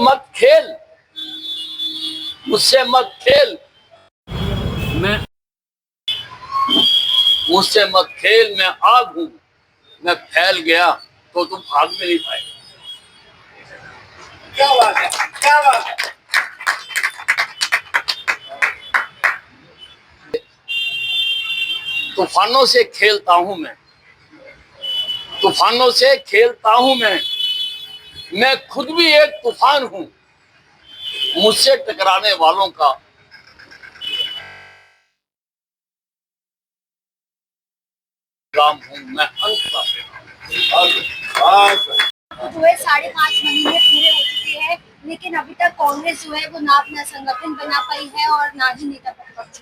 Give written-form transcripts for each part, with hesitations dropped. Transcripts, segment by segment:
मत खेल, मुझसे मत खेल, मैं मुझसे मत खेल, मैं आग हूं, मैं फैल गया तो तुम भाग में नहीं पाए। क्या बात है, क्या बात है। तूफानों से खेलता हूं मैं, तूफानों से खेलता हूं मैं खुद भी एक तूफान हूं, मुझसे टकराने वालों का काम हूं मैं, अंत का जो है 5.5 महीने पूरे हो चुके हैं, लेकिन अभी तक कांग्रेस जो है वो ना अपना संगठन बना पाई है और ना ही नेता प्रतिपक्ष।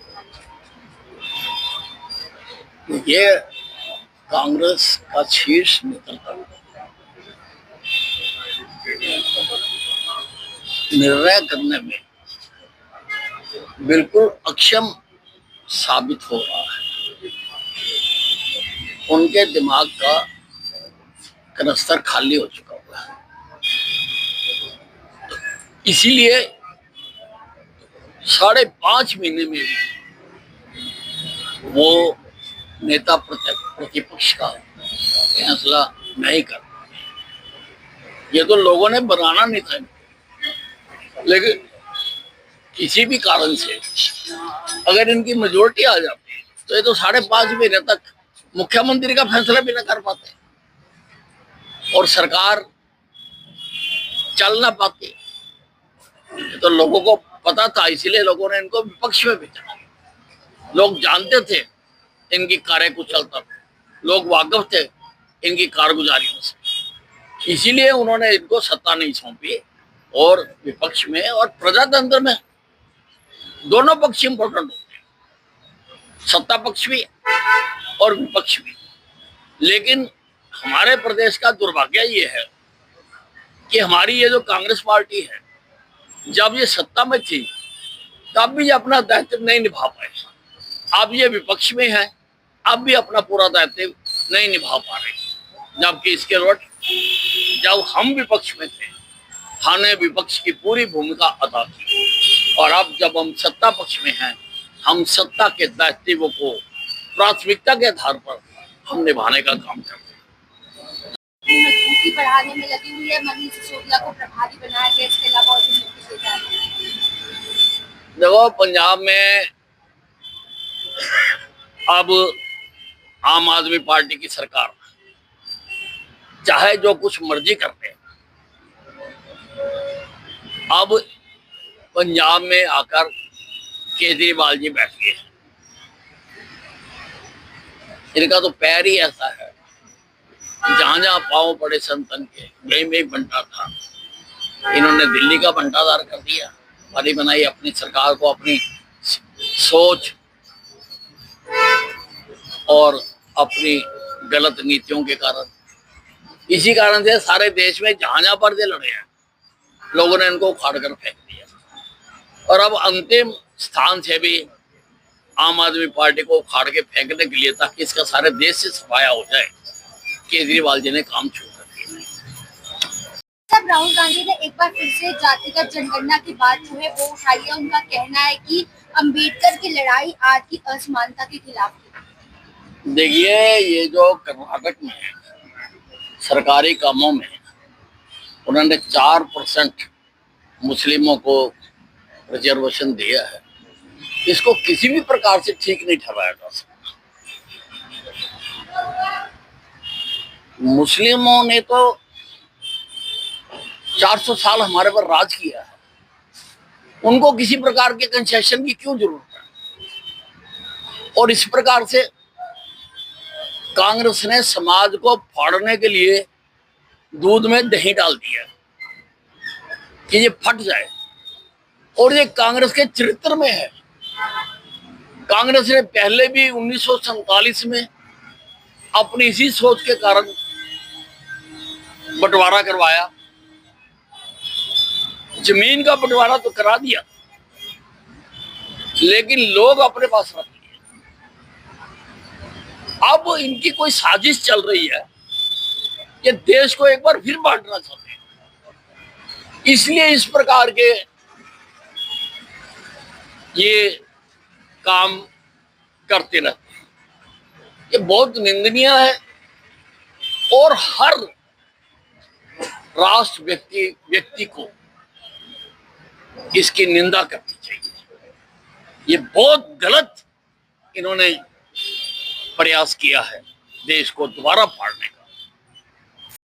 ये कांग्रेस का शीर्ष नेतृत्व निर्णय करने में बिल्कुल अक्षम साबित हो रहा है। उनके दिमाग का कनस्तर खाली हो चुका हुआ है, इसीलिए 5.5 महीने में भी वो नेता प्रतिपक्ष का फैसला नहीं कर। ये तो लोगों ने बनाना नहीं था, लेकिन किसी भी कारण से अगर इनकी मेजोरिटी आ जाती तो ये तो 5.5 महीने तक मुख्यमंत्री का फैसला भी न कर पाते और सरकार चल ना पाती। तो लोगों को पता था, इसीलिए लोगों ने इनको विपक्ष में भेजा। लोग जानते थे इनकी कार्यकुशलता, लोग वाकिफ थे इनकी कारगुजारियों से, इसीलिए उन्होंने इनको सत्ता नहीं सौंपी। और विपक्ष में और प्रजातंत्र में दोनों पक्ष इंपॉर्टेंट होते हैं, सत्ता पक्ष भी और विपक्ष भी। लेकिन हमारे प्रदेश का दुर्भाग्य ये है कि हमारी ये जो कांग्रेस पार्टी है, जब ये सत्ता में थी तब भी ये अपना दायित्व नहीं निभा पाए। अब ये विपक्ष में है, अब भी अपना पूरा दायित्व नहीं निभा पा रहे। जबकि इसके उलट जब हम विपक्ष में थे, हमने विपक्ष की पूरी भूमिका अदा की, और अब जब हम सत्ता पक्ष में हैं, हम सत्ता के दायित्वों को प्राथमिकता के आधार पर हम निभाने का काम करते हैं। मजबूती बढ़ाने में लगी हुई है, मनीष सिसोदिया को प्रभारी बनाया गया, इसके अलावा और भी देखो, पंजाब में अब आम आदमी पार्टी की सरकार चाहे जो कुछ मर्जी कर ले, अब पंजाब में आकर केजरीवाल जी बैठ गए। इनका तो पैर ही ऐसा है, जहां जहां पांव पड़े संतन के वहीं वहीं बंटा था। इन्होंने दिल्ली का बंटाधार कर दिया, वाली बनाई अपनी सरकार को, अपनी सोच और अपनी गलत नीतियों के कारण। इसी कारण से सारे देश में जहां जहां पर्दे लड़े हैं, लोगों ने इनको उखाड़ कर फेंक दिया। और अब अंतिम स्थान से भी आम आदमी पार्टी को उखाड़ के फेंकने के लिए, ताकि इसका सारे देश से सफाया हो जाए, केजरीवाल जी ने काम शुरू कर दिया। राहुल गांधी ने एक बार फिर से जातिगत जनगणना की बात जो है वो उठाई है। उनका कहना है कि अंबेडकर की लड़ाई आज की असमानता के खिलाफ थी। देखिए, ये जो कर्नाटक में सरकारी कामों में उन्होंने 4% मुस्लिमों को रिजर्वेशन दिया है, इसको किसी भी प्रकार से ठीक नहीं ठहराया जा सकता। मुस्लिमों ने तो 400 साल हमारे पर राज किया है, उनको किसी प्रकार के कंसेशन की क्यों जरूरत है। और इस प्रकार से कांग्रेस ने समाज को फाड़ने के लिए दूध में दही डाल दिया कि ये फट जाए, और ये कांग्रेस के चरित्र में है। कांग्रेस ने पहले भी 1947 में अपनी इसी सोच के कारण बंटवारा करवाया, जमीन का बंटवारा तो करा दिया, लेकिन लोग अपने पास रख लिए। अब इनकी कोई साजिश चल रही है, ये देश को एक बार फिर बांटना चाहते हैं। इसलिए इस प्रकार के ये काम करते रहते हैं। ये बहुत निंदनीय है और हर राष्ट्र व्यक्ति को इसकी निंदा करनी चाहिए। ये बहुत गलत इन्होंने प्रयास किया है देश को दोबारा फाड़ने का।